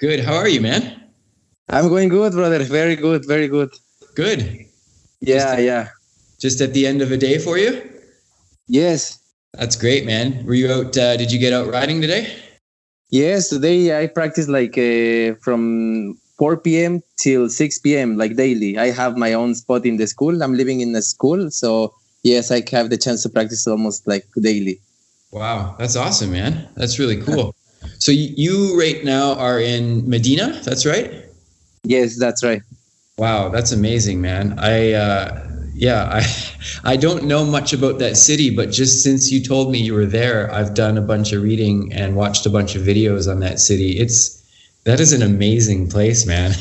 Good. How are you, man? I'm going good, brother. Very good, very good. Good. Yeah. Just at the end of a day for you? Yes. That's great, man. Were you out, did you get out riding today? Yes, today I practice from 4 p.m. till 6 p.m. like daily. I have my own spot in the school. I'm living in a school, so yes, I have the chance to practice almost like daily. Wow, that's awesome, man. That's really cool. So you right now are in Medina, that's right? Yes, that's right. Wow, that's amazing, man. I don't know much about that city, but just since you told me you were there, I've done a bunch of reading and watched a bunch of videos on that city. That is an amazing place, man.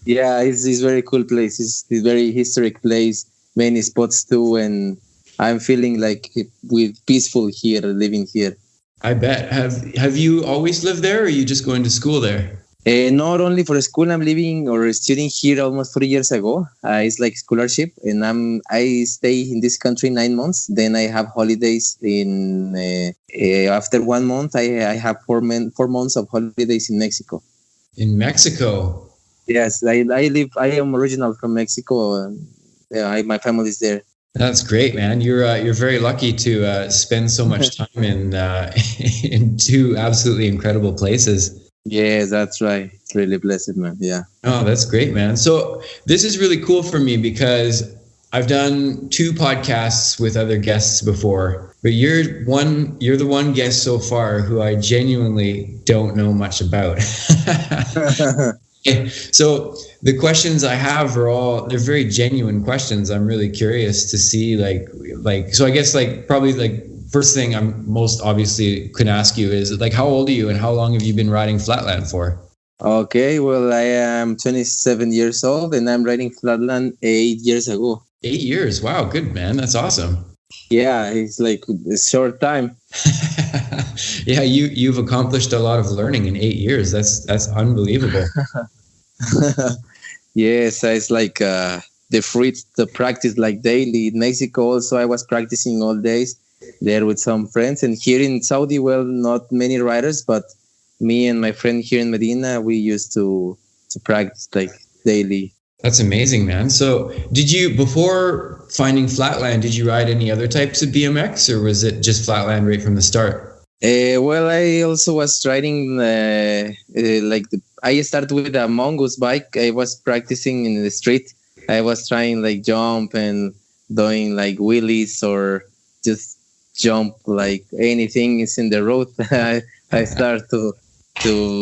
Yeah, it's very cool place. It's very historic place. Many spots too, and I'm feeling like with peaceful here, living here. I bet. Have you always lived there, or are you just going to school there? Not only for school, I'm living or studying here almost 3 years ago. It's like scholarship, and I stay in this country 9 months. Then I have holidays in after 1 month. I have 4 months of holidays in Mexico. In Mexico. Yes, I live. I am original from Mexico. And, my family is there. That's great, man. You're very lucky to spend so much time in in two absolutely incredible places. Yeah, that's right. It's really blessed, man. Yeah. Oh, that's great, man. So this is really cool for me because I've done 2 podcasts with other guests before, but you're the one guest so far who I genuinely don't know much about. So the questions I have they're very genuine questions. I'm really curious to see so I guess probably first thing I'm most obviously can ask you is how old are you and how long have you been riding Flatland for? Okay, well, I am 27 years old and I'm riding Flatland 8 years ago. 8 years. Wow. Good, man. That's awesome. Yeah, it's like a short time. Yeah, you've accomplished a lot of learning in 8 years. That's unbelievable. Yes, it's like the fruits to practice like daily. In Mexico also I was practicing all days there with some friends, and here in Saudi, well, not many riders, but me and my friend here in Medina, we used to practice like daily. That's amazing, man. So before finding Flatland, did you ride any other types of BMX, or was it just Flatland right from the start? Well, I also was riding I started with a Mongoose bike. I was practicing in the street. I was trying jump and doing wheelies or just jump anything is in the road. I started to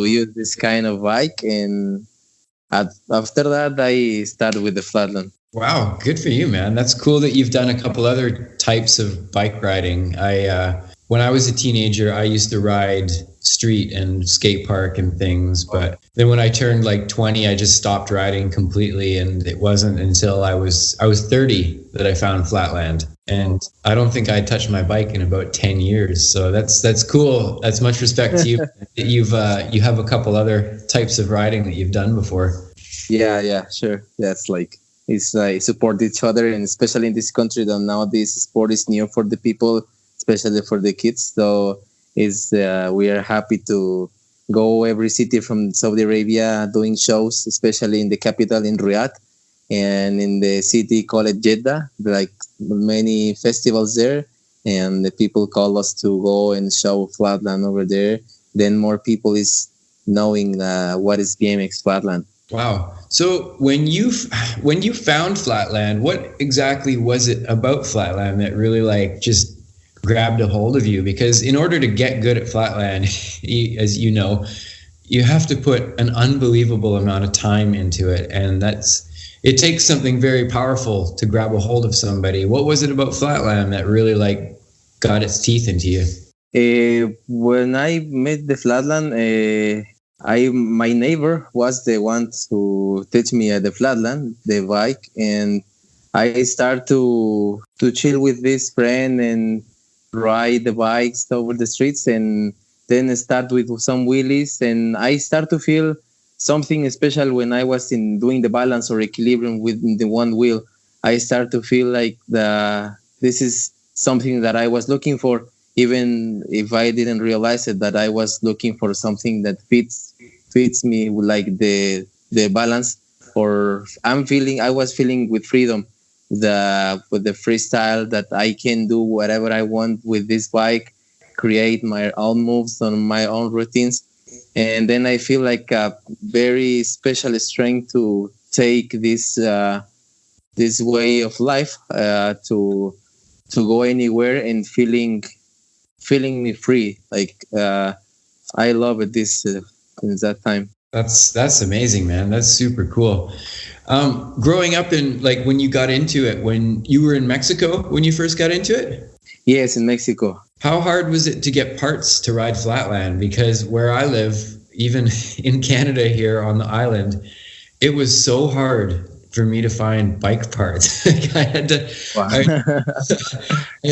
use this kind of bike, and after that I started with the Flatland. Wow, good for you, man. That's cool that you've done a couple other types of bike riding. When I was a teenager, I used to ride street and skate park and things, but then when I turned 20, I just stopped riding completely, and it wasn't until I was 30 that I found Flatland, and I don't think I touched my bike in about 10 years. So that's cool. That's much respect to you. That you have a couple other types of riding that you've done before. Yeah, sure. That's support each other, and especially in this country that now this sport is new for the people, especially for the kids. So we are happy to go every city from Saudi Arabia doing shows, especially in the capital in Riyadh and in the city called Jeddah, many festivals there, and the people call us to go and show Flatland over there. Then more people is knowing what is BMX Flatland. Wow. So when you found Flatland, what exactly was it about Flatland that really just grabbed a hold of you? Because in order to get good at Flatland, as you know, you have to put an unbelievable amount of time into it, and it takes something very powerful to grab a hold of somebody. What was it about Flatland that really got its teeth into you? When I met the Flatland, my neighbor was the one who taught me the Flatland, the bike, and I start to chill with this friend and ride the bikes over the streets, and then start with some wheelies, and I start to feel something special when I was doing the balance or equilibrium with the one wheel. I start to feel this is something that I was looking for, even if I didn't realize it, that I was looking for something that fits fits me like the balance, or I was feeling with freedom, with the freestyle that I can do whatever I want with this bike, create my own moves on my own routines. And then I feel like a very special strength to take this way of life, to go anywhere and feeling me free. Like I love it this since that time. That's amazing, man. That's super cool. Growing up in, like, when you got into it, when you were in Mexico, when you first got into it? Yes, in Mexico. How hard was it to get parts to ride Flatland? Because where I live, even in Canada here on the island, it was so hard for me to find bike parts. Like, I had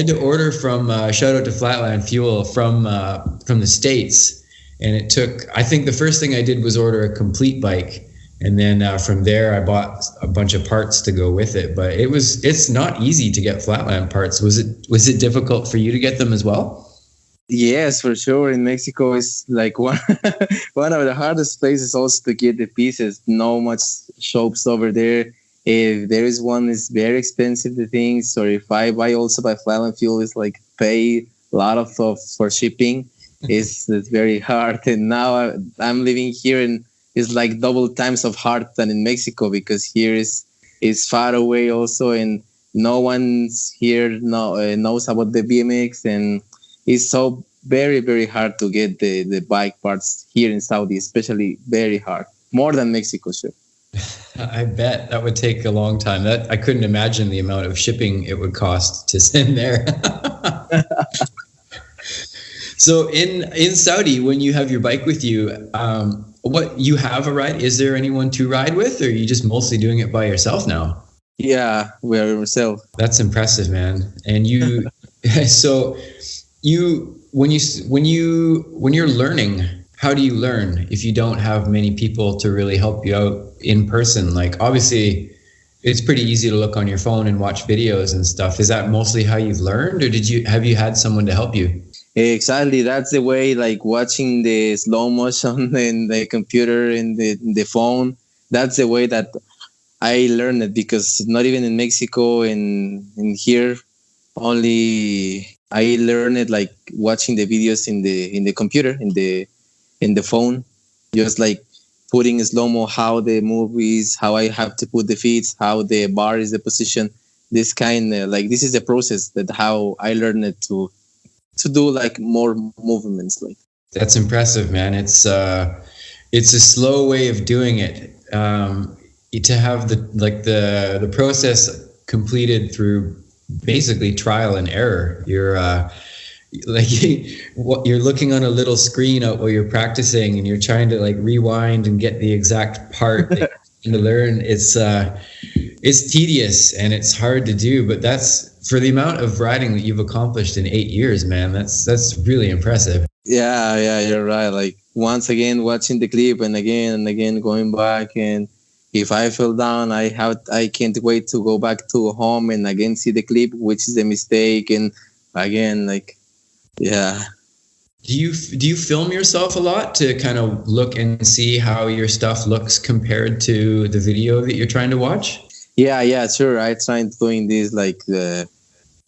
to order from shout out to Flatland Fuel from the States, and it took, I think the first thing I did was order a complete bike, and then from there I bought a bunch of parts to go with it. But it's not easy to get Flatland parts. Was it difficult for you to get them as well? Yes, for sure. In Mexico, it's like one one of the hardest places also to get the pieces. No much shops over there. If there is one, it's very expensive, the things. Or if I buy also by Flatland Fuel, it's like pay a lot of for shipping. It's very hard. And now I'm living here, and it's like double times of hard than in Mexico, because here is far away also, and no one's here knows about the BMX, and it's so very, very hard to get the bike parts here in Saudi, especially very hard, more than Mexico, sure. I bet that would take a long time. That I couldn't imagine the amount of shipping it would cost to send there. So in Saudi, when you have your bike with you, what you have a ride? Is there anyone to ride with, or are you just mostly doing it by yourself now? Yeah, we are ourselves. That's impressive, man. And you, so you when you're learning, how do you learn if you don't have many people to really help you out in person? Like, obviously, it's pretty easy to look on your phone and watch videos and stuff. Is that mostly how you've learned, or have you had someone to help you? Exactly, that's the way. Like watching the slow motion in the computer and the phone. That's the way that I learned it, because not even in Mexico and in here, only I learned it like watching the videos in the computer, in the phone, just like putting slow mo, how the move is, how I have to put the feet, how the bar is the position. This kind of like, this is the process that how I learned it to do like more movements. Like, that's impressive, man. It's a slow way of doing it. To have the process completed through basically trial and error. You're you're looking on a little screen out while you're practicing, and you're trying to like rewind and get the exact part that you're to learn. It's tedious and it's hard to do, but that's, for the amount of riding that you've accomplished in 8 years, man, that's really impressive. Yeah, you're right. Like, once again watching the clip and again going back, and if I fell down, I can't wait to go back to home and again see the clip, which is a mistake, and again, like, yeah. Do you film yourself a lot to kind of look and see how your stuff looks compared to the video that you're trying to watch? Yeah, sure. I tried doing this like to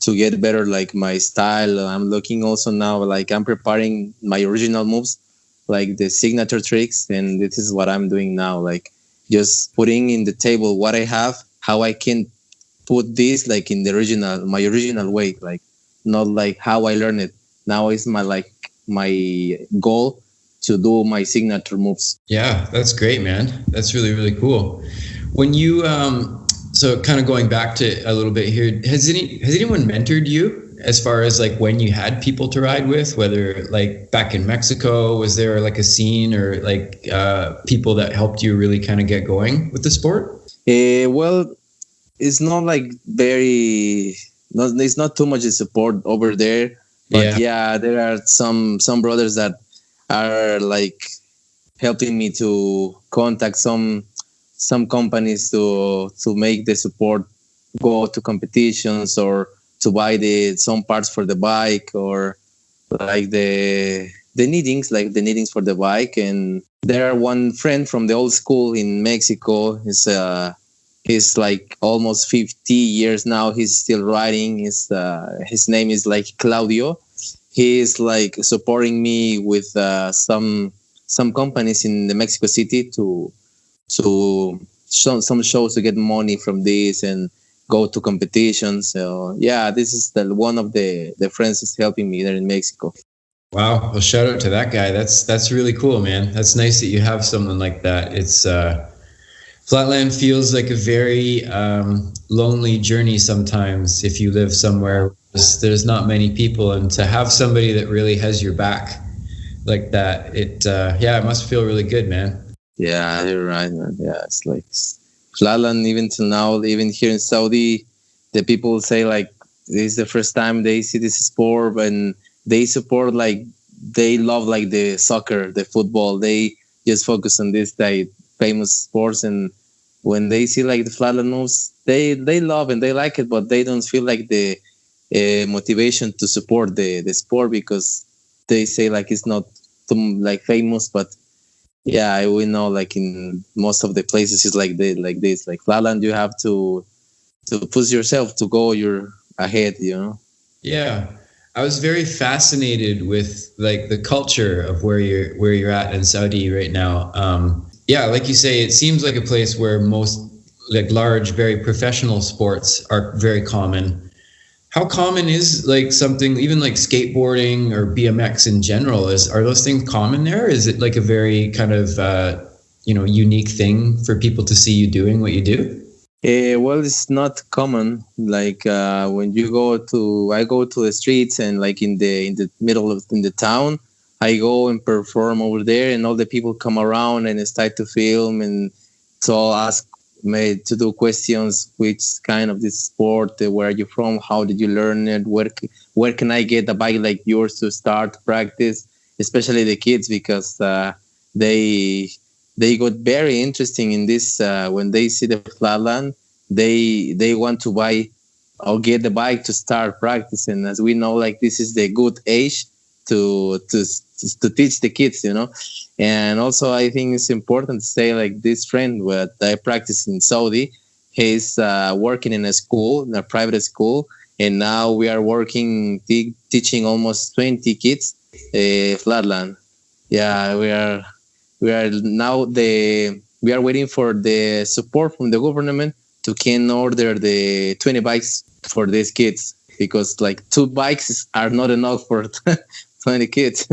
get better, like my style. I'm looking also now, like I'm preparing my original moves, like the signature tricks, and this is what I'm doing now, like just putting in the table what I have, how I can put this like in my original way, like not like how I learned it. Now is my goal to do my signature moves. Yeah, that's great, man. That's really, really cool. When you so kind of going back to a little bit here, has anyone mentored you as far as like when you had people to ride with, whether like back in Mexico, was there like a scene or like people that helped you really kind of get going with the sport? Well, it's not like it's not too much support over there, but yeah, there are some brothers that are like helping me to contact some companies to make the support go to competitions, or to buy some parts for the bike, or like the needings for the bike. And there are one friend from the old school in Mexico. He's like almost 50 years now. He's still riding. His name is like Claudio. He is like supporting me with some companies in the Mexico City to show some shows to get money from this and go to competitions. So yeah, this is one of the friends is helping me there in Mexico. Wow. Well, shout out to that guy. That's really cool, man. That's nice that you have someone like that. It's Flatland feels like a very lonely journey sometimes if you live somewhere there's not many people, and to have somebody that really has your back like that, it must feel really good, man. Yeah, you're right, man. Yeah, it's like Flatland, even till now, even here in Saudi, the people say like this is the first time they see this sport, and they support, like they love like the soccer, the football. They just focus on this like famous sports, and when they see like the Flatland moves, they love and they like it, but they don't feel like the motivation to support the sport, because they say like it's not too like famous. But yeah, we know like in most of the places it's like this. Like Flatland, you have to push yourself to go you're ahead, you know. Yeah, I was very fascinated with like the culture of where you're at in Saudi right now. Yeah, like you say, it seems like a place where most like large, very professional sports are very common. How common is like something even like skateboarding or BMX in general? Are those things common there? Is it like a very kind of unique thing for people to see you doing what you do? Well, it's not common. Like when I go to the streets, and like in the middle of in the town, I go and perform over there, and all the people come around and start to film, and so ask me to do questions. Which kind of this sport? Where are you from? How did you learn it? Where can I get a bike like yours to start practice? Especially the kids, because they got very interesting in this when they see the Flatland. They want to buy or get the bike to start practicing. As we know, like this is the good age to teach the kids, you know. And also, I think it's important to say like this friend what I practice in Saudi, he's working in a private school, and now we are working teaching almost 20 kids Flatland. Yeah, we are now we are waiting for the support from the government to can order the 20 bikes for these kids, because like 2 bikes are not enough for 20 kids.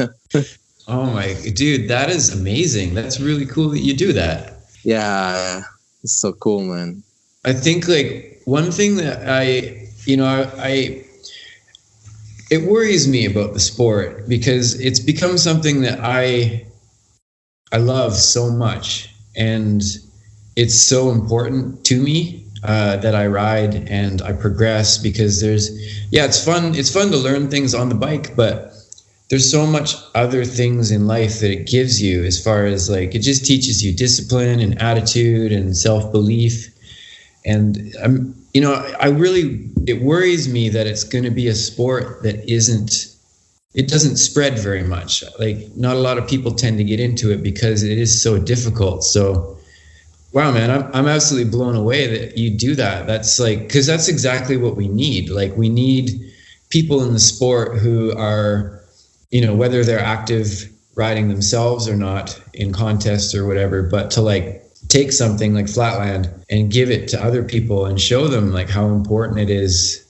Oh my dude, that is amazing. That's really cool that you do that. Yeah, it's so cool, man. I think like one thing that it worries me about the sport, because it's become something that I love so much, and it's so important to me that I ride and I progress, because it's fun to learn things on the bike, but there's so much other things in life that it gives you, as far as like it just teaches you discipline and attitude and self-belief. And it worries me that it's going to be a sport that it doesn't spread very much. Like not a lot of people tend to get into it because it is so difficult. So, wow, man, I'm absolutely blown away that you do that. That's like, because that's exactly what we need. Like we need people in the sport who are, whether they're active riding themselves or not in contests or whatever, but to like take something like Flatland and give it to other people and show them like how important it is,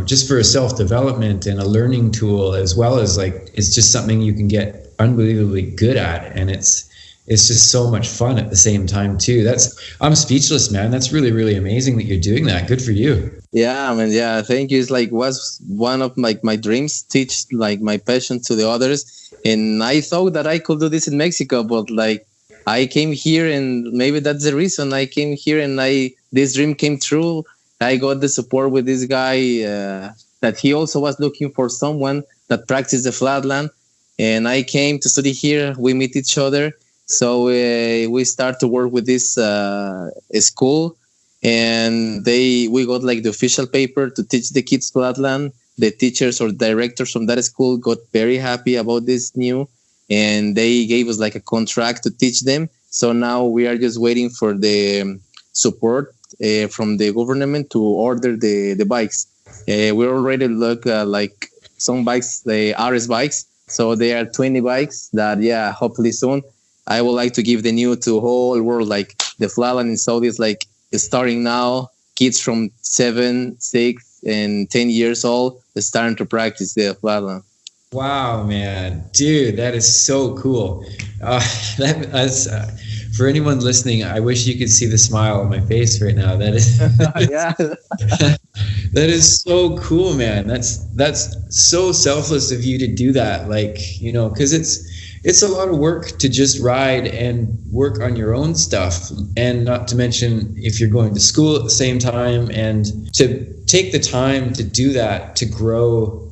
just for a self-development and a learning tool, as well as like it's just something you can get unbelievably good at, and it's just so much fun at the same time too. I'm speechless, man. That's really, really amazing that you're doing that. Good for you. Yeah, I mean, yeah, thank you. It's like was one of my dreams, teach like my passion to the others, and I thought that I could do this in Mexico, but like I came here, and maybe that's the reason I came here, and this dream came true. I got the support with this guy that he also was looking for someone that practiced the Flatland, and I came to study here. We meet each other, so we start to work with this school, and we got like the official paper to teach the kids Flatland. The teachers or directors from that school got very happy about this new. and they gave us like a contract to teach them. So now we are just waiting for the support from the government to order the bikes. We already look like some bikes, the RS bikes. So there are 20 bikes that, yeah, hopefully soon I would like to give the new to whole world. Like the Flatland in Saudi is like starting now. Kids from 7, 6, and 10 years old are starting to practice the Flatland. Wow, man, dude, that is so cool. That's for anyone listening. I wish you could see the smile on my face right now. That is, Yeah. that is so cool, man. That's so selfless of you to do that. Like, because it's a lot of work to just ride and work on your own stuff, and not to mention if you're going to school at the same time, and to take the time to do that, to grow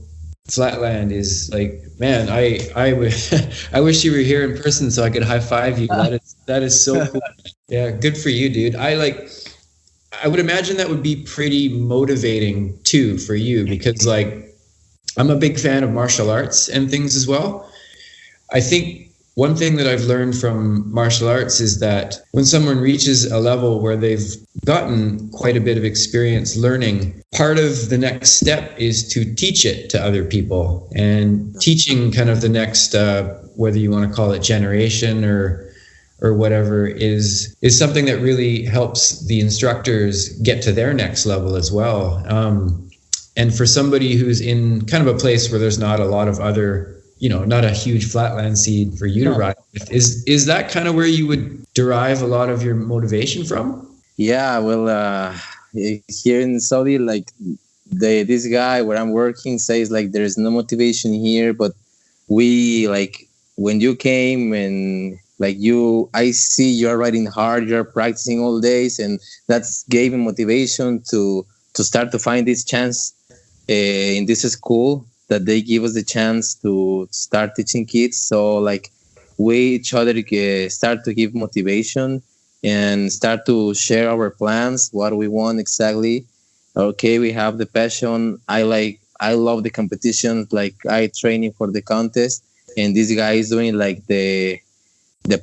Flatland is like, man, I wish you were here in person so I could high five you. That is so cool. Yeah, good for you, dude. I would imagine that would be pretty motivating too for you, because like I'm a big fan of martial arts and things as well. I think one thing that I've learned from martial arts is that when someone reaches a level where they've gotten quite a bit of experience learning, part of the next step is to teach it to other people. And teaching kind of the next, whether you want to call it generation or whatever, is something that really helps the instructors get to their next level as well. And for somebody who's in kind of a place where there's not a lot of other, not a huge Flatland seed for you to ride with, is that kind of where you would derive a lot of your motivation from? Yeah, well, here in Saudi, like this guy where I'm working says like there's no motivation here, but we like when you came and like I see you're riding hard, you're practicing all days, and that's gave me motivation to start to find this chance in this school that they give us the chance to start teaching kids. So like we each other start to give motivation and start to share our plans, what we want exactly. Okay, we have the passion. I love the competition. Like I training for the contest, and this guy is doing like the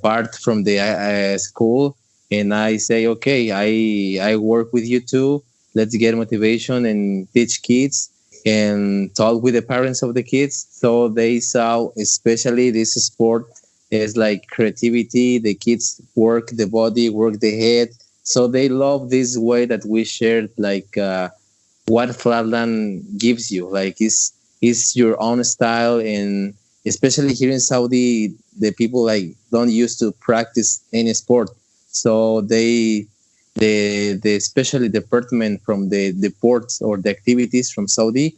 part from the school, and I say, okay, I work with you too. Let's get motivation and teach kids and talk with the parents of the kids, so they saw especially this sport is like creativity. The kids work the body, work the head, so they love this way that we shared, like what Flatland gives you, like is your own style. And especially here in Saudi, the people like don't used to practice any sport, so the especially department from the ports or the activities from Saudi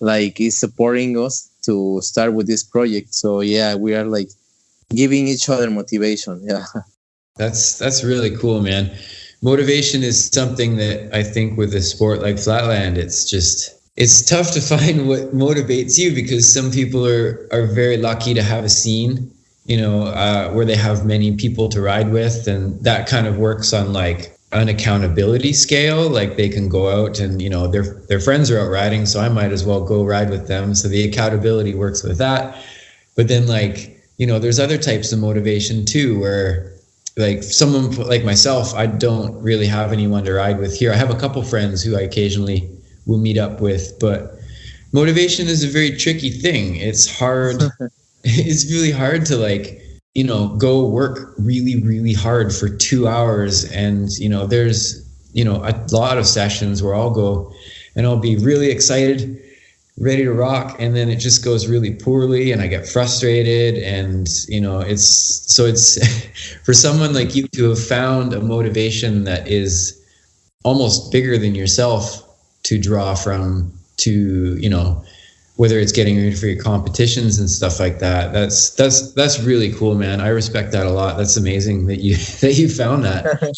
like is supporting us to start with this project. So yeah, we are like giving each other motivation. Yeah, That's really cool, man. Motivation is something that I think with a sport like Flatland, it's tough to find what motivates you, because some people are very lucky to have a scene, where they have many people to ride with, and that kind of works on like an accountability scale. Like they can go out and their friends are out riding, so I might as well go ride with them. So the accountability works with that. But then like there's other types of motivation too, where like someone like myself, I don't really have anyone to ride with here. I have a couple friends who I occasionally will meet up with, but motivation is a very tricky thing. It's hard. It's really hard to like go work really, really hard for 2 hours. And, there's, a lot of sessions where I'll go and I'll be really excited, ready to rock. And then it just goes really poorly and I get frustrated. And, it's for someone like you to have found a motivation that is almost bigger than yourself to draw from, to, whether it's getting ready for your competitions and stuff like that. That's really cool, man. I respect that a lot. That's amazing that you found that.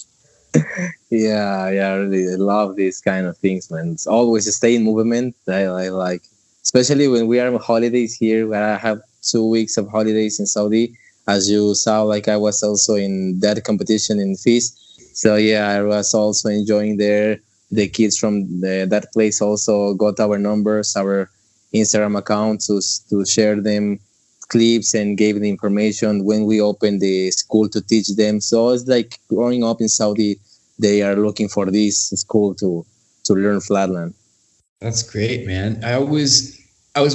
yeah, I really love these kind of things, man. It's always stay in movement. I like, especially when we are on holidays here, where I have 2 weeks of holidays in Saudi. As you saw, like I was also in that competition in FISE. So yeah, I was also enjoying there. The kids from that place also got our numbers, our Instagram account to share them clips and gave the information when we opened the school to teach them. So it's like growing up in Saudi, they are looking for this school to learn Flatland. That's great, man. I was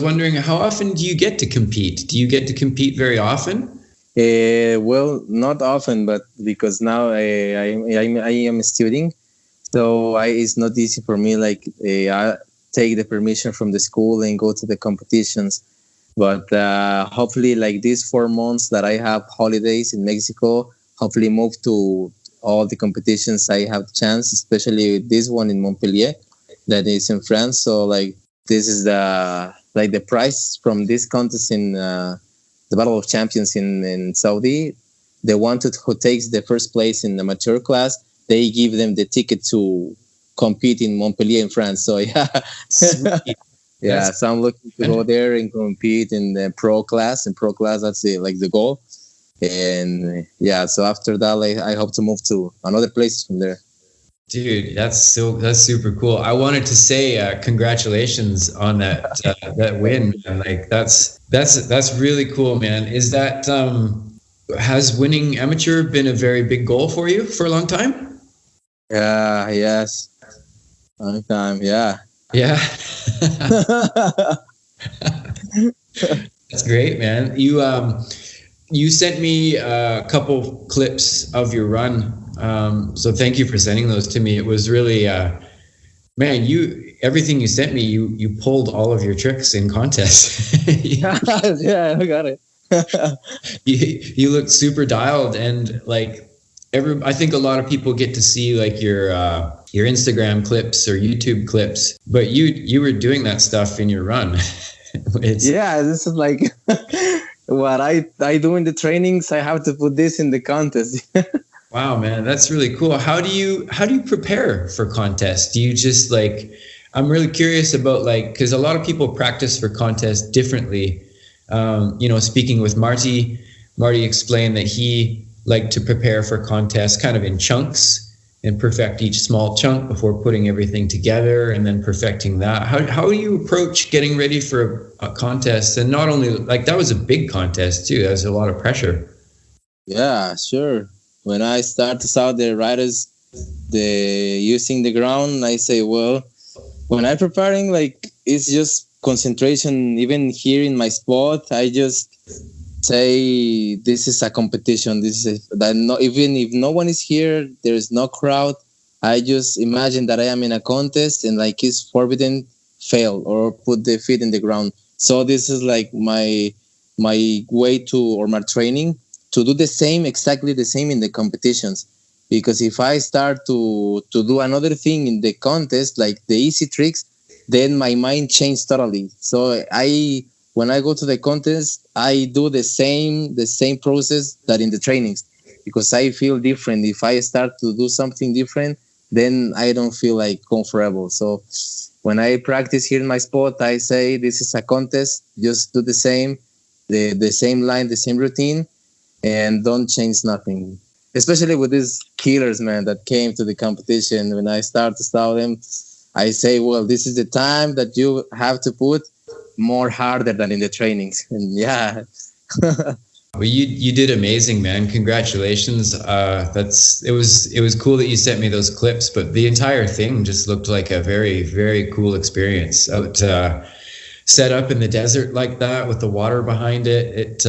wondering, how often do you get to compete? Do you get to compete very often? Well, not often, but because now I am studying, so it's not easy for me. Like I take the permission from the school and go to the competitions. But hopefully, like these 4 months that I have holidays in Mexico, hopefully move to all the competitions I have chance, especially this one in Montpellier, that is in France. So like this is the prize from this contest in the Battle of Champions in Saudi. The one who takes the first place in the amateur class, they give them the ticket to compete in Montpellier in France. So yeah. Yeah, so I'm looking to go there and compete in the pro class. In pro class, that's the goal. And yeah, so after that, I hope to move to another place from there. Dude, that's super cool. I wanted to say congratulations on that that win. Like that's really cool, man. Is that has winning amateur been a very big goal for you for a long time? Yes, long time. Yeah. Yeah. That's great, man. You sent me a couple clips of your run. So thank you for sending those to me. It was really, man, everything you sent me, you pulled all of your tricks in contests. Yeah, I got it. You looked super dialed, and like I think a lot of people get to see like your Instagram clips or YouTube clips, but you were doing that stuff in your run. Yeah, this is like what I do in the trainings. I have to put this in the contest. Wow, man, that's really cool. How do you prepare for contests? Do you just like, I'm really curious about like, because a lot of people practice for contests differently. Speaking with Marty explained that he liked to prepare for contests kind of in chunks and perfect each small chunk before putting everything together and then perfecting that. How do you approach getting ready for a contest? And not only like, that was a big contest too. That was a lot of pressure. Yeah, sure. When I start to saw the riders, using the ground, I say, well, when I'm preparing, like it's just concentration. Even here in my spot, I just say this is a competition. Even if no one is here, there is no crowd. I just imagine that I am in a contest and like it's forbidden fail or put the feet in the ground. So this is like my way to, or my training, to do exactly the same in the competitions. Because if I start to do another thing in the contest, like the easy tricks, then my mind changed totally. So when I go to the contest, I do the same process that in the trainings, because I feel different. If I start to do something different, then I don't feel like comfortable. So when I practice here in my spot, I say this is a contest, just do the same line, the same routine, and don't change nothing. Especially with these killers, man, that came to the competition. When I start to style them, I say, well, this is the time that you have to put more harder than in the trainings. And yeah. Well, you did amazing, man. Congratulations. It was cool that you sent me those clips, but the entire thing just looked like a very, very cool experience. Out set up in the desert like that with the water behind it.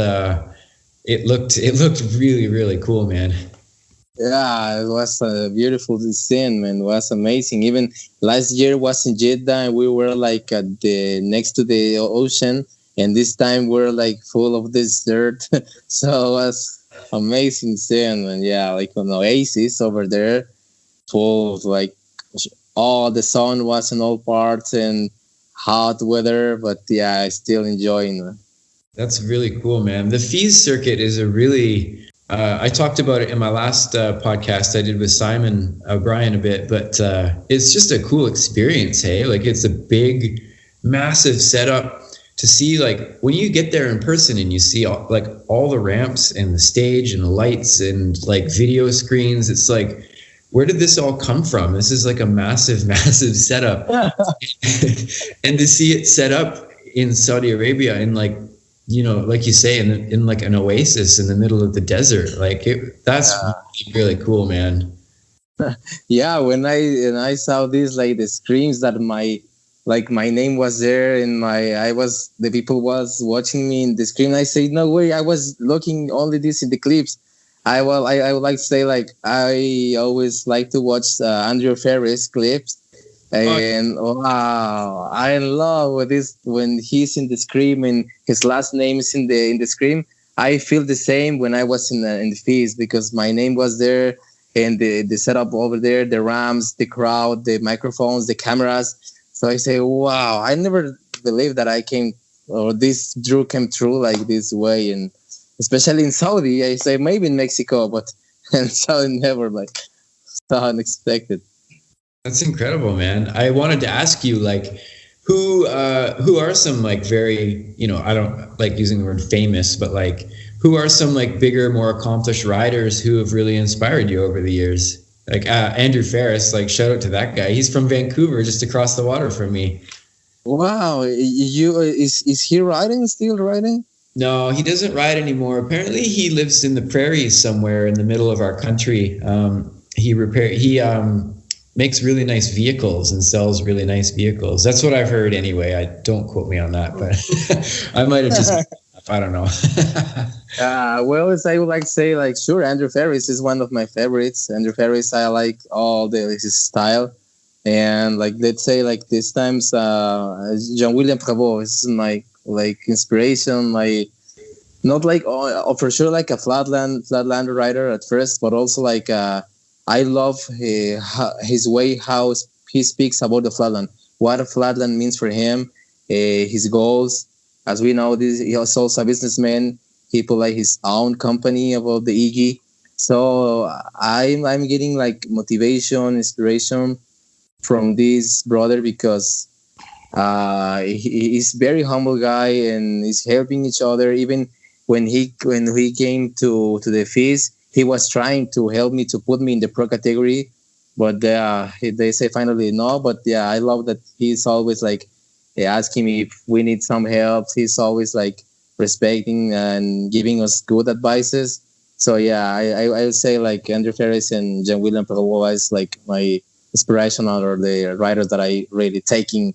It looked really, really cool, man. Yeah, it was a beautiful scene, man. It was amazing. Even last year was in Jeddah, and we were like at next to the ocean, and this time we're like full of this dirt. So it was amazing scene, and yeah, like an oasis over there, full of like all the sun was in all parts and hot weather, but yeah, I still enjoying it. That's really cool, man. The FISE circuit is a really, I talked about it in my last podcast I did with Simon O'Brien a bit, but it's just a cool experience, hey? Like it's a big, massive setup to see, like when you get there in person and you see all the ramps and the stage and the lights and like video screens, it's like, where did this all come from? This is like a massive, massive setup. And to see it set up in Saudi Arabia in like like you say, in like an oasis in the middle of the desert. Like that's really cool, man. Yeah, when I saw this, like the screens that my name was there, and the people was watching me in the screen. I said, no way, I was looking only this in the clips. I would like to say, like, I always like to watch Andrew Ferris clips, and wow, I love with this when he's in the screen and his last name is in the screen. I feel the same when I was in the FISE, because my name was there, and the setup over there, the rams, the crowd, the microphones, the cameras. So I say, wow, I never believed that I came, or this drew came true like this way. And especially in Saudi, I say maybe in Mexico, but in Saudi never, like, so unexpected. That's incredible, man. I wanted to ask you, like, who are some, like, very, I don't like using the word famous, but like, who are some, like, bigger, more accomplished riders who have really inspired you over the years? Like Andrew Ferris, like, shout out to that guy. He's from Vancouver, just across the water from me. Wow, is he riding? Still riding? No, he doesn't ride anymore. Apparently, he lives in the prairies somewhere in the middle of our country. He makes really nice vehicles and sells really nice vehicles. That's what I've heard anyway. I don't quote me on that, but I might have just, I don't know. Well, as I would like to say, like, sure, Andrew Ferris is one of my favorites. Andrew Ferris, I like his style. And like, let's say, like, this times, Jean-William Prévost is my, like, inspiration, like, not like, for sure, like a flatland rider at first, but also like, I love his way, how he speaks about the flatland, what a flatland means for him, his goals. As we know, he is also a businessman. He put like his own company about the Iggy. So I'm getting like motivation, inspiration from this brother, because he's very humble guy and he's helping each other. Even when he came to the FISE, he was trying to help me to put me in the pro category, but they say finally no. But yeah, I love that he's always like asking me if we need some help. He's always like respecting and giving us good advices. So yeah, I would say like Andrew Ferris and Jean-William Prévost is like my inspirational, or the writers that I really taking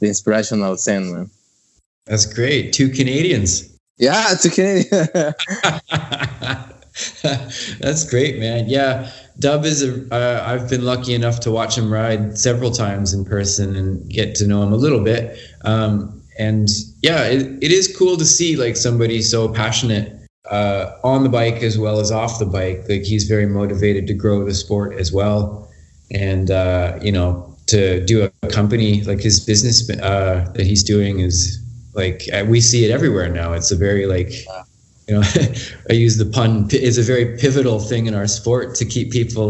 the inspirational sense, man. That's great. 2 Canadians. Yeah, 2 Canadians. That's great, man. Yeah, Dub is I've been lucky enough to watch him ride several times in person and get to know him a little bit. And yeah, it is cool to see like somebody so passionate on the bike as well as off the bike. Like, he's very motivated to grow the sport as well. And, to do a company, like his business that he's doing is like, we see it everywhere now. It's a very like, I use the pun, it's a very pivotal thing in our sport to keep people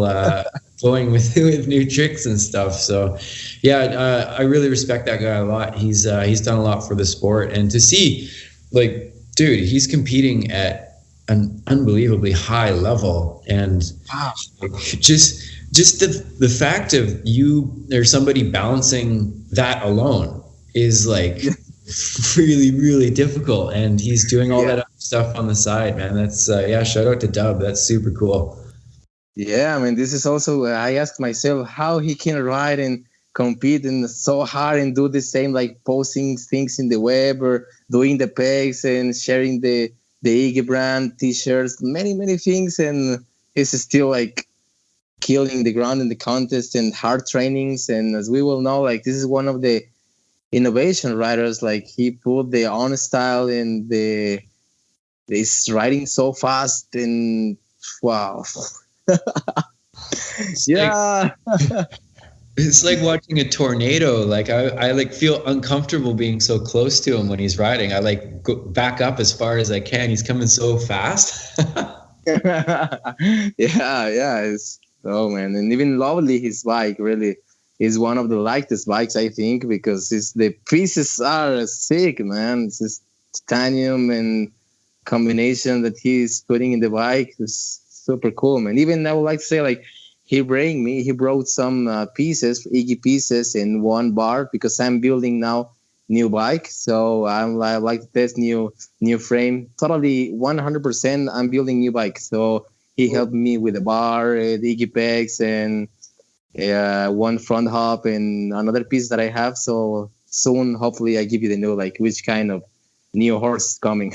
going with new tricks and stuff. So yeah, I really respect that guy a lot. He's done a lot for the sport, and to see, like, dude, he's competing at an unbelievably high level, and like, just the fact of there's somebody balancing that alone is like really, really difficult. And he's doing all that other stuff on the side, man. That's shout out to Dub. That's super cool. Yeah, I mean, this is also, I asked myself how he can ride and compete and so hard and do the same, like posting things in the web or doing the pegs and sharing the Iggy brand t-shirts, many things, and he's still like killing the ground in the contest and hard trainings. And as we will know, like, this is one of the innovation riders. Like, he put the own style in he's riding so fast, and wow. Yeah. It's like watching a tornado. Like, I like feel uncomfortable being so close to him when he's riding. I like go back up as far as I can. He's coming so fast. Yeah. Oh man, and even lovely, his bike really is one of the lightest bikes, I think, because the pieces are sick, man. It's just titanium and combination that he's putting in the bike is super cool, man. Even I would like to say, like, he brought some pieces, Iggy pieces, in one bar, because I'm building now new bike. So I like to test new frame. Totally 100%. I'm building new bike. So he helped me with the bar, the iggy pegs, and one front hop and another piece that I have. So soon, hopefully, I give you the new like which kind of new horse is coming.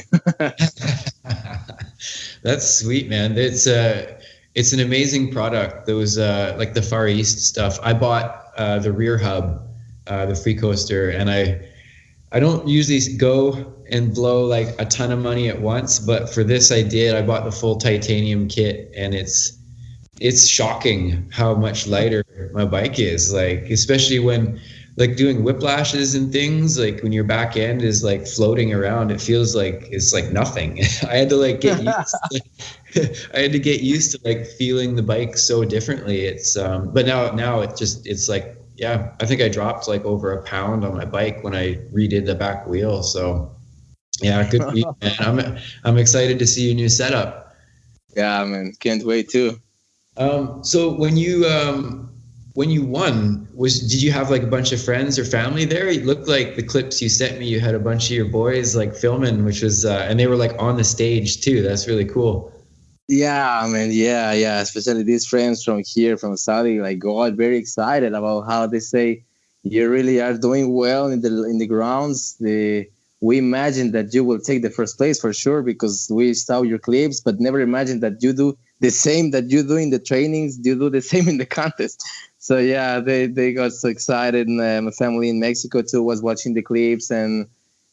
That's sweet, man. It's an amazing product. Those like the Far East stuff. I bought the rear hub, the free coaster, and I don't usually go and blow like a ton of money at once, but for this I did. I bought the full titanium kit, and it's shocking how much lighter my bike is. Like especially when like doing whiplashes and things, like when your back end is like floating around, it feels like it's like nothing. I had to like get used I had to get used to like feeling the bike so differently. It's but now it's like, yeah, I think I dropped like over a pound on my bike when I redid the back wheel. So yeah, good for you, man. I'm excited to see your new setup. Yeah, man, can't wait too. So when you won, did you have like a bunch of friends or family there? It looked like the clips you sent me, you had a bunch of your boys like filming, which was and they were like on the stage too. That's really cool. Yeah, man. Yeah. Especially these friends from here, from Saudi, like got very excited about how they say you really are doing well in the grounds. We imagined that you will take the first place for sure because we saw your clips, but never imagined that you do the same that you do in the trainings. You do the same in the contest. So yeah, they got so excited, and my family in Mexico too was watching the clips, and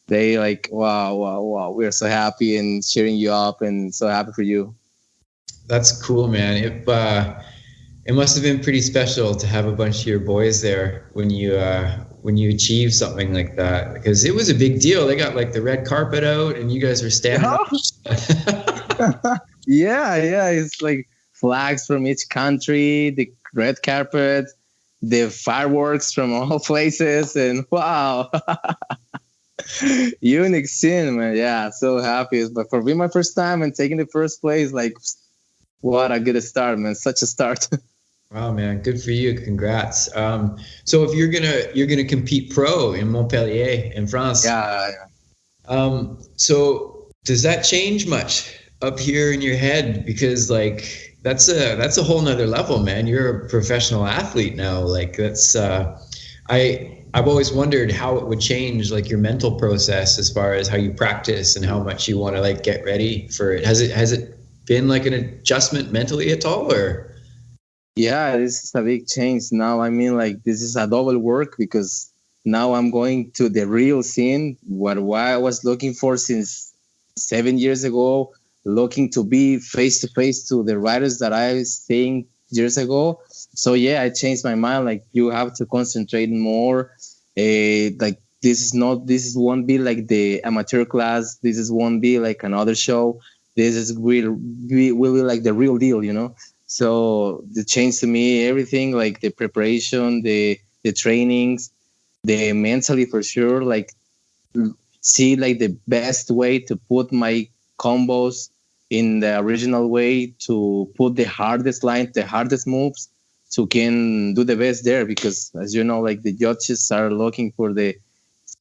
they like, wow, we're so happy and cheering you up, and so happy for you. That's cool, man. It must have been pretty special to have a bunch of your boys there when you achieve something like that, because it was a big deal. They got like the red carpet out, and you guys were standing up. Yeah. It's like flags from each country, the red carpet, the fireworks from all places, and wow, unique scene, man. Yeah, so happy. But for being my first time and taking the first place, like, what a good start, man. Such a start. Wow, man, good for you. Congrats. So if you're gonna compete pro in Montpellier in France, Yeah. so does that change much up here in your head? Because like that's a whole nother level, man. You're a professional athlete now. Like that's I've always wondered how it would change like your mental process as far as how you practice and how much you want to like get ready for it. Has it been like an adjustment mentally at all, or? Yeah, this is a big change now. I mean, like, this is a double work because now I'm going to the real scene, what I was looking for since 7 years ago, looking to be face to face to the writers that I was seeing years ago. So yeah, I changed my mind. Like, you have to concentrate more. Like, this won't be like the amateur class. This is won't be like another show. This is will be like the real deal, you know. So the change to me, everything like the preparation, the trainings, the mentally for sure, like see like the best way to put my combos in the original way, to put the hardest line, the hardest moves, to can do the best there. Because as you know, like the judges are looking for the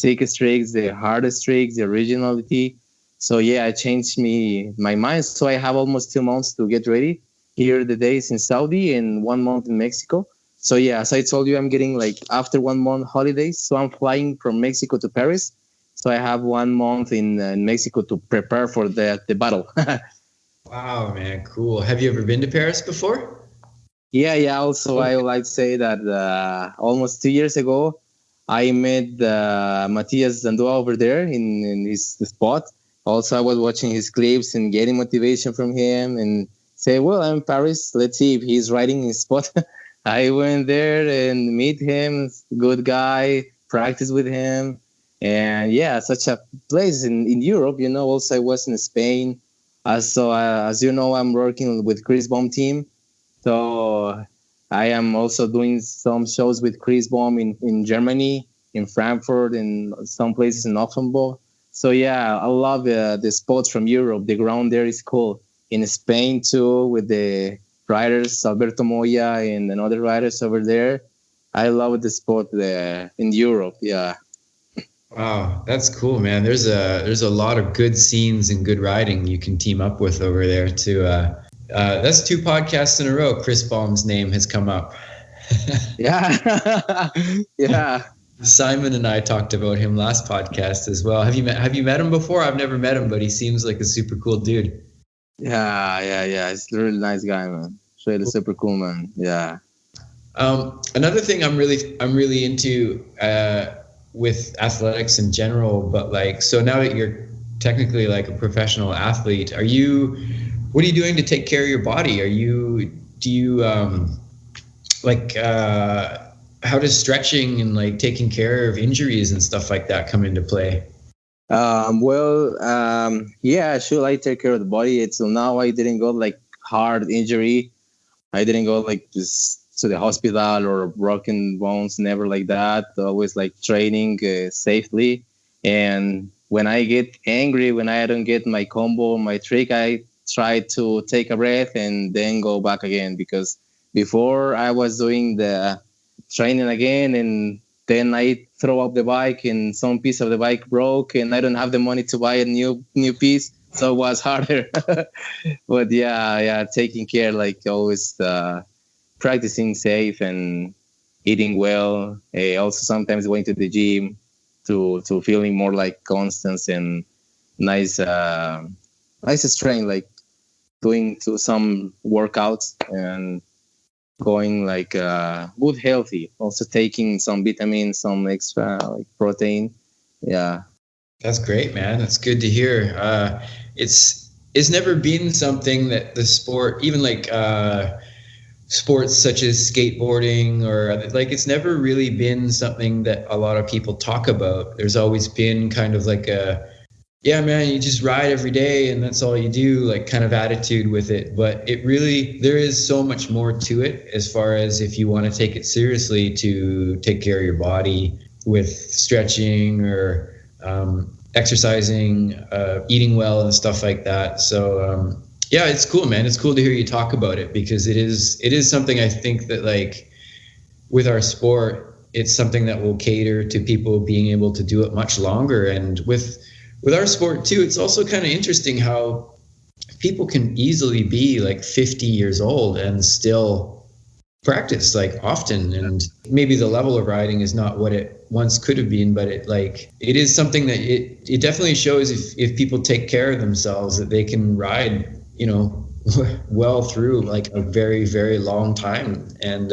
thickest tricks, the hardest tricks, the originality. So yeah, I changed my mind. So I have almost 2 months to get ready. Here the days in Saudi and 1 month in Mexico. So yeah, as I told you, I'm getting like after 1 month holidays. So I'm flying from Mexico to Paris. So I have 1 month in Mexico to prepare for the battle. Wow, man, cool. Have you ever been to Paris before? Yeah. Also, I would like to say that almost 2 years ago, I met Matthias Zandua over there in his spot. Also, I was watching his clips and getting motivation from him and say, well, I'm in Paris. Let's see if he's riding his spot. I went there and meet him. Good guy. Practice with him. And yeah, such a place in Europe. You know, also I was in Spain. So as you know, I'm working with Chris Baum team. So I am also doing some shows with Chris Baum in Germany, in Frankfurt, and some places in Offenbach. So yeah, I love the spots from Europe. The ground there is cool. In Spain too, with the riders, Alberto Moya and other riders over there. I love the spot there in Europe. Yeah. Wow, that's cool, man. There's a lot of good scenes and good riding you can team up with over there too. That's two podcasts in a row. Chris Baum's name has come up. Yeah. Yeah. Simon and I talked about him last podcast as well. Have you met him before? I've never met him, but he seems like a super cool dude. Yeah. He's a really nice guy, man. He's really super cool, man. Yeah. Another thing I'm really into with athletics in general, but like, so now that you're technically like a professional athlete, what are you doing to take care of your body? Do you like how does stretching and like taking care of injuries and stuff like that come into play? Yeah, sure. I take care of the body. It's now I didn't go like hard injury. I didn't go like this to the hospital or broken bones. Never like that. Always like training safely. And when I get angry, when I don't get my combo, my trick, I try to take a breath and then go back again. Because before I was doing the training again, and then I throw up the bike and some piece of the bike broke and I don't have the money to buy a new piece, so it was harder. But yeah, taking care, like always, practicing safe and eating well, also sometimes going to the gym to feeling more like constance and nice nice strength, like doing to some workouts and going like good healthy, also taking some vitamins, some extra like protein. Yeah. That's great, man. That's good to hear. It's never been something that the sport, even like sports such as skateboarding or like, it's never really been something that a lot of people talk about. There's always been kind of like yeah, man, you just ride every day and that's all you do, like kind of attitude with it. But there is so much more to it, as far as if you want to take it seriously, to take care of your body with stretching or exercising, eating well and stuff like that. So yeah, it's cool, man. It's cool to hear you talk about it, because it is something I think that, like, with our sport, it's something that will cater to people being able to do it much longer. And with our sport too, it's also kind of interesting how people can easily be like 50 years old and still practice like often. And maybe the level of riding is not what it once could have been, but it is something that it definitely shows, if people take care of themselves, that they can ride, well through like a very, very long time. And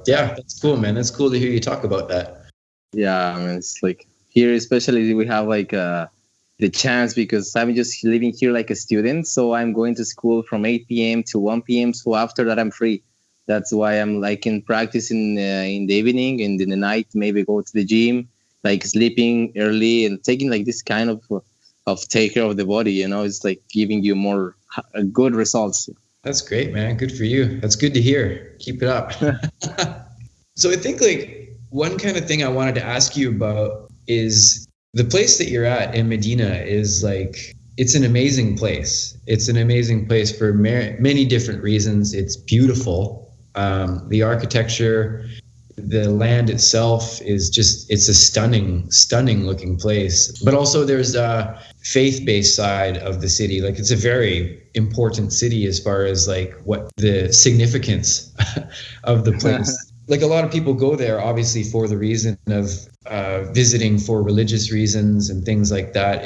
yeah, that's cool, man. That's cool to hear you talk about that. Yeah, I mean, it's like here especially we have like the chance, because I'm just living here like a student, so I'm going to school from 8 p.m. to 1 p.m. So after that I'm free. That's why I'm like in practice in the evening, and in the night maybe go to the gym, like sleeping early and taking like this kind of take care of the body. It's like giving you more good results. That's great, man. Good for you. That's good to hear. Keep it up. So I think like one kind of thing I wanted to ask you about is the place that you're at in Medina is like, it's an amazing place. It's an amazing place for many different reasons. It's beautiful. The architecture, the land itself is just, it's a stunning, stunning looking place. But also there's a faith-based side of the city. Like, it's a very important city as far as like what the significance of the place. Like, a lot of people go there obviously for the reason of visiting for religious reasons and things like that.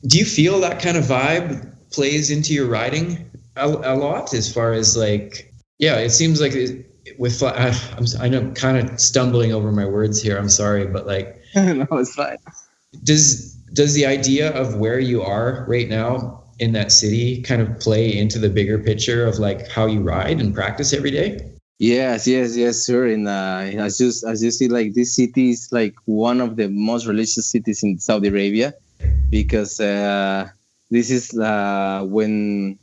Do you feel that kind of vibe plays into your riding a lot, as far as like, yeah, it seems like I know, kind of stumbling over my words here. I'm sorry, but like, No, it's fine. Does the idea of where you are right now in that city kind of play into the bigger picture of like how you ride and practice every day? Yes, sure. And as you see, like this city is like one of the most religious cities in Saudi Arabia, because this is when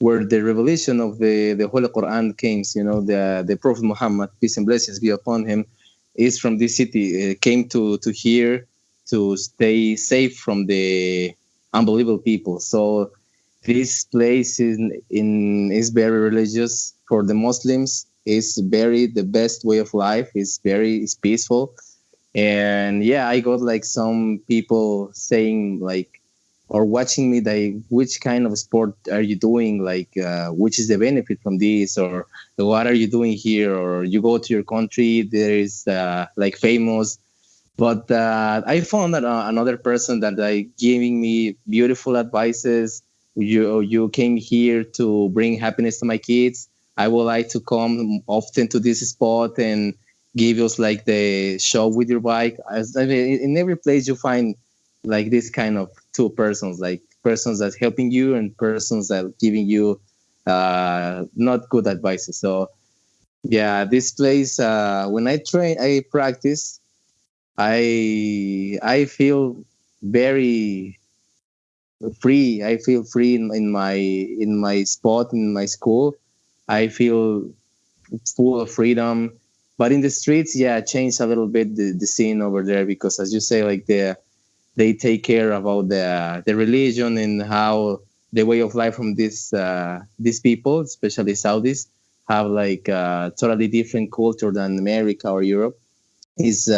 where the revelation of the Holy Quran came. The Prophet Muhammad, peace and blessings be upon him, is from this city. Came to here to stay safe from the unbelievable people. So this place is very religious for the Muslims. It's very the best way of life. It's peaceful. And yeah, I got like some people saying like, or watching me, like, which kind of sport are you doing? Like, which is the benefit from this? Or what are you doing here? Or you go to your country, there is like famous. But I found that another person that like giving me beautiful advices. You came here to bring happiness to my kids. I would like to come often to this spot and give us like the show with your bike. I mean, in every place you find like this kind of two persons, like persons that helping you and persons that giving you not good advices. So yeah, this place when I practice, I feel very free. I feel free in my spot in my school. I feel full of freedom. But in the streets, yeah, changed a little bit the scene over there because, as you say, like they take care about the religion and how the way of life from these people, especially Saudis, have like totally different culture than America or Europe. Is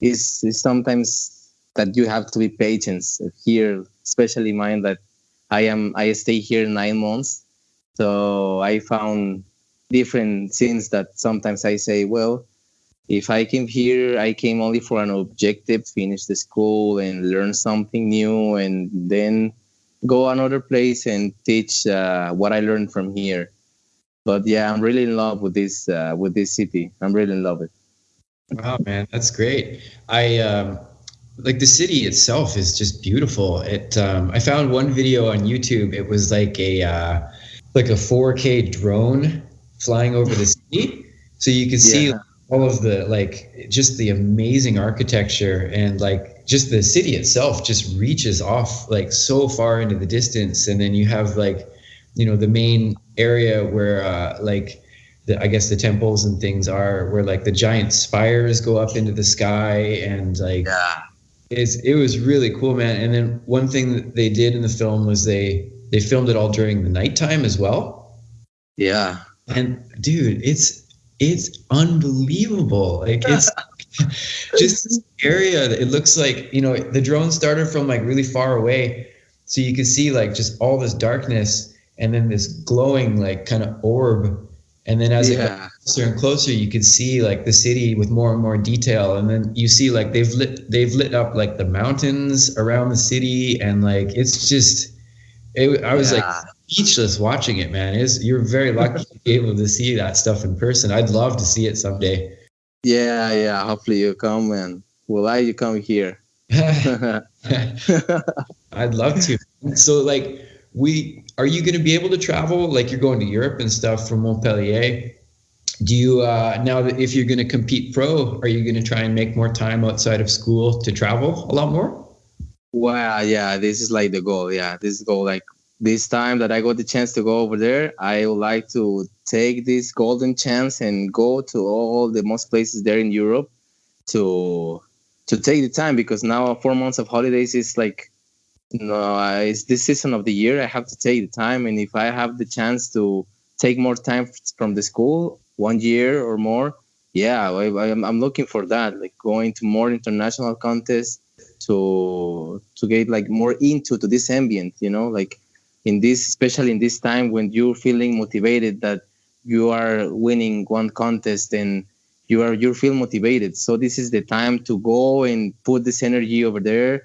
is sometimes that you have to be patient here, especially mine that I stay here 9 months, so I found different things that sometimes I say, well, if I came here, I came only for an objective, finish the school and learn something new, and then go another place and teach what I learned from here. But yeah, I'm really in love with this city. I'm really in love with it. Wow, man, that's great. I like the city itself is just beautiful. I found one video on YouTube. It was like a 4K drone flying over the city, so you could see Yeah, all of the like just the amazing architecture, and like just the city itself just reaches off like so far into the distance. And then you have like, the main area where like I guess the temples and things are, where like the giant spires go up into the sky, and like yeah, it was really cool, man. And then one thing that they did in the film was they filmed it all during the nighttime as well. yeah, And dude, it's unbelievable. Like it's just this area that it looks like, the drone started from like really far away, so you could see like just all this darkness and then this glowing like kind of orb. And then as it got yeah. closer and closer, you could see like the city with more and more detail. And then you see like they've lit up like the mountains around the city, and like it's just I was like Yeah, speechless watching it, man. You're very lucky to be able to see that stuff in person. I'd love to see it someday. yeah, yeah. Hopefully you come and will I you come here? I'd love to. So like are you going to be able to travel? Like you're going to Europe and stuff from Montpellier. Do you now that if you're going to compete pro, are you going to try and make more time outside of school to travel a lot more? Well, yeah, this is like the goal. Yeah, this goal. Like this time that I got the chance to go over there, I would like to take this golden chance and go to all the most places there in Europe to take the time because now 4 months of holidays is like no, it's this season of the year. I have to take the time, and if I have the chance to take more time from the school, 1 year or more, yeah, I'm looking for that. Like going to more international contests to get like more into to this ambient. Like in this, especially in this time when you're feeling motivated that you are winning one contest and you feel motivated. So this is the time to go and put this energy over there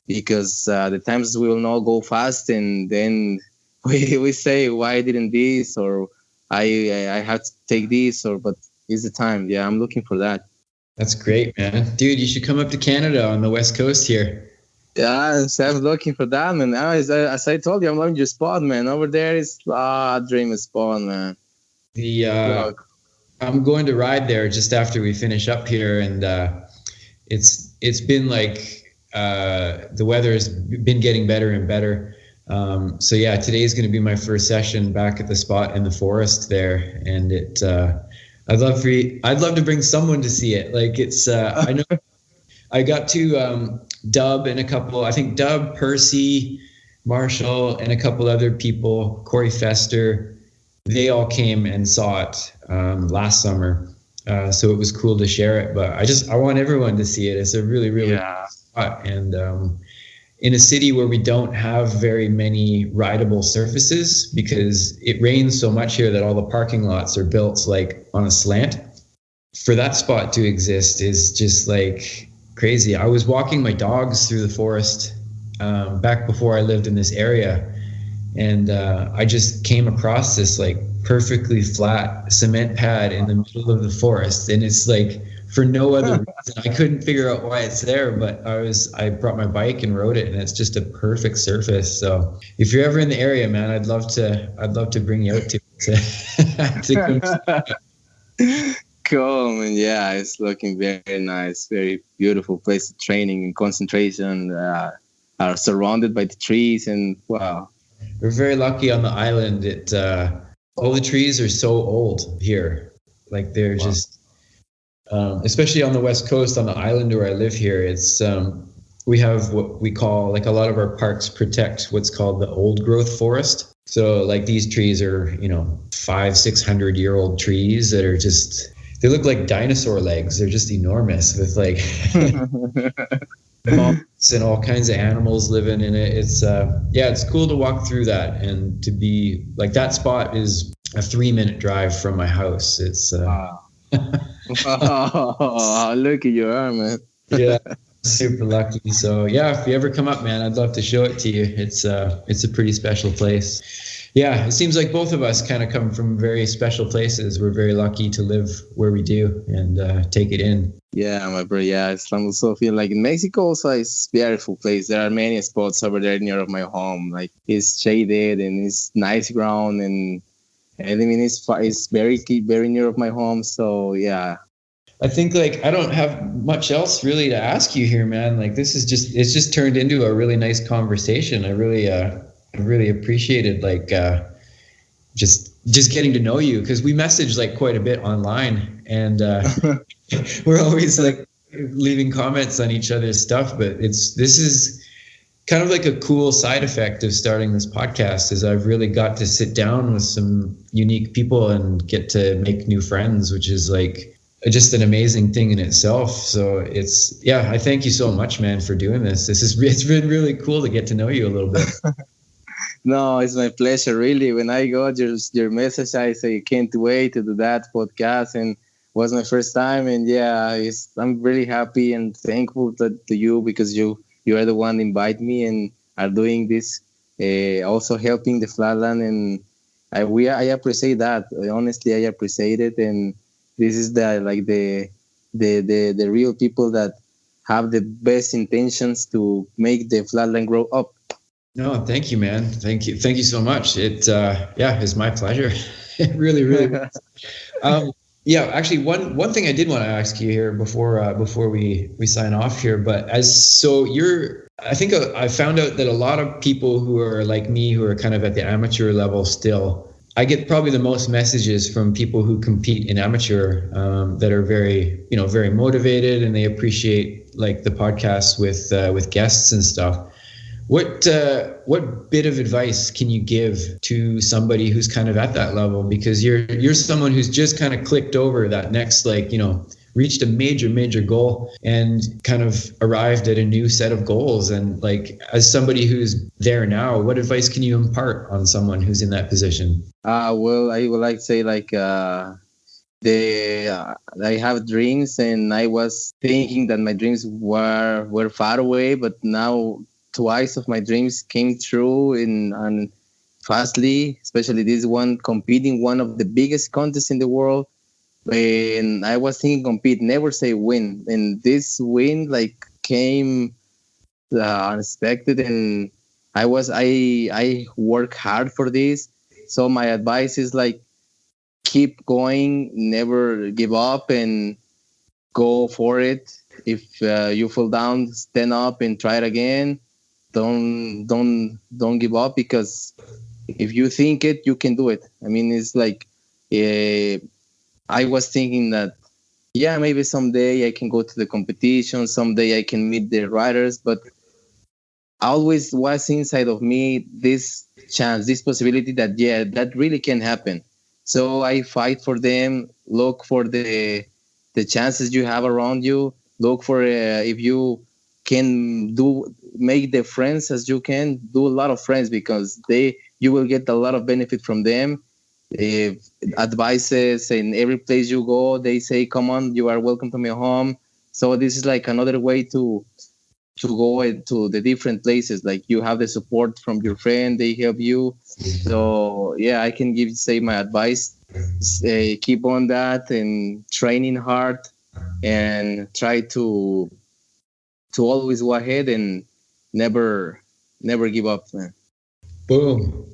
because the times will not go fast and then we say why didn't this or I have to take this or but it's the time. Yeah, I'm looking for that. That's great, man. Dude, you should come up to Canada on the West Coast here. Yeah, so I'm looking for that, man. As I told you, I'm loving your spot, man. Over there is dream spot, man. The Look, I'm going to ride there just after we finish up here, and it's been like the weather has been getting better and better. So yeah, today is going to be my first session back at the spot in the forest there, and I'd love to bring someone to see it. Like it's I know I got to Dub and a couple. I think Dub, Percy, Marshall, and a couple other people. Corey Fester. They all came and saw it last summer, So it was cool to share it. But I want everyone to see it. It's a really, really Yeah. spot. And in a city where we don't have very many rideable surfaces because it rains so much here that all the parking lots are built like on a slant. For that spot to exist is just like crazy. I was walking my dogs through the forest back before I lived in this area, and I just came across this like perfectly flat cement pad in the middle of the forest, and it's like for no other reason. I couldn't figure out why it's there, but I brought my bike and rode it, and it's just a perfect surface. So if you're ever in the area, man, I'd love to bring you out to come. Cool, man. Yeah, it's looking very nice, very beautiful place of training and concentration. Are surrounded by the trees, and wow. We're very lucky on the island. All the trees are so old here, like they're just, especially on the west coast on the island where I live here. It's we have what we call, like, a lot of our parks protect what's called the old growth forest. So like these trees are 500-600-year-old trees that are just, they look like dinosaur legs. They're just enormous with like moths and all kinds of animals living in it. It's cool to walk through that, and to be like, that spot is a 3-minute drive from my house. It's Oh, look at your arm, man. Yeah, super lucky. So yeah, if you ever come up, man, I'd love to show it to you. It's a pretty special place. Yeah, it seems like both of us kind of come from very special places. We're very lucky to live where we do and take it in. Yeah, my bro. Yeah, I also feel like in Mexico also is a beautiful place. There are many spots over there near of my home. Like, it's shaded and it's nice ground, and I mean it's very near of my home. So yeah. I think, like, I don't have much else really to ask you here, man. Like, it's just turned into a really nice conversation. I really appreciated like just getting to know you, because we message like quite a bit online, and we're always like leaving comments on each other's stuff. But this is kind of like a cool side effect of starting this podcast, is I've really got to sit down with some unique people and get to make new friends, which is like just an amazing thing in itself. So I thank you so much, man, for doing this. It's been really cool to get to know you a little bit. No, it's my pleasure, really. When I got your message, I say, can't wait to do that podcast, and it was my first time. And yeah, I'm really happy and thankful to you, because you are the one invite me and are doing this, also helping the Flatland, and I appreciate that. Honestly, I appreciate it, and this is the real people that have the best intentions to make the Flatland grow up. No, thank you, man. Thank you so much. It's my pleasure. It really was. Actually, one thing I did want to ask you here before we sign off here, but I think I found out that a lot of people who are like me, who are kind of at the amateur level still, I get probably the most messages from people who compete in amateur, that are very very motivated, and they appreciate like the podcasts with guests and stuff. What bit of advice can you give to somebody who's kind of at that level? Because you're someone who's just kind of clicked over that next, reached a major goal and kind of arrived at a new set of goals. And like, as somebody who's there now, what advice can you impart on someone who's in that position? Well, I would like to say I have dreams, and I was thinking that my dreams were far away, but now twice of my dreams came true and fastly, especially this one, competing one of the biggest contests in the world. When I was thinking compete, never say win, and this win came unexpected, and I work hard for this. So my advice is keep going, never give up, and go for it. If you fall down, stand up and try it again. Don't give up, because if you think it, you can do it. I mean, it's I was thinking that maybe someday I can go to the competition, someday I can meet the riders, but always was inside of me this chance, this possibility that that really can happen. So I fight for them, look for the the chances you have around you. Look for if you can make the friends as you can, do a lot of friends, because you will get a lot of benefit from them. If advices in every place you go, they say, come on, you are welcome to my home. So this is like another way to go to the different places. Like you have the support from your friend, they help you. So yeah, I can say my advice, keep on that and training hard and try to always go ahead and never give up, man. Boom.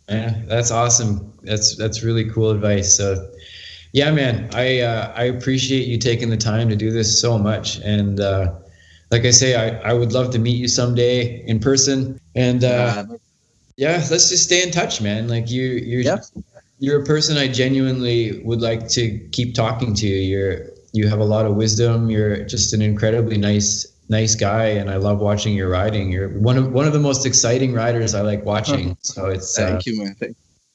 Man, that's awesome. That's really cool advice. So yeah, man, I appreciate you taking the time to do this so much. And like I say, I would love to meet you someday in person. And yeah, let's just stay in touch, man. Like you're a person I genuinely would like to keep talking to. You have a lot of wisdom. You're just an incredibly nice guy, and I love watching your riding. You're one of the most exciting riders I like watching. So it's thank you, man.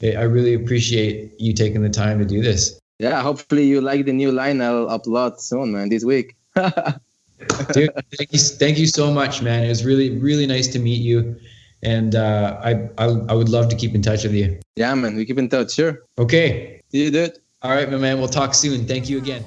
I really appreciate you taking the time to do this. Yeah, hopefully you like the new line I'll upload soon, man, this week. Dude, thank you so much, man. It was really nice to meet you, and I would love to keep in touch with you. Yeah, man, we keep in touch, sure. Okay. See you, dude. All right, my man. We'll talk soon. Thank you again.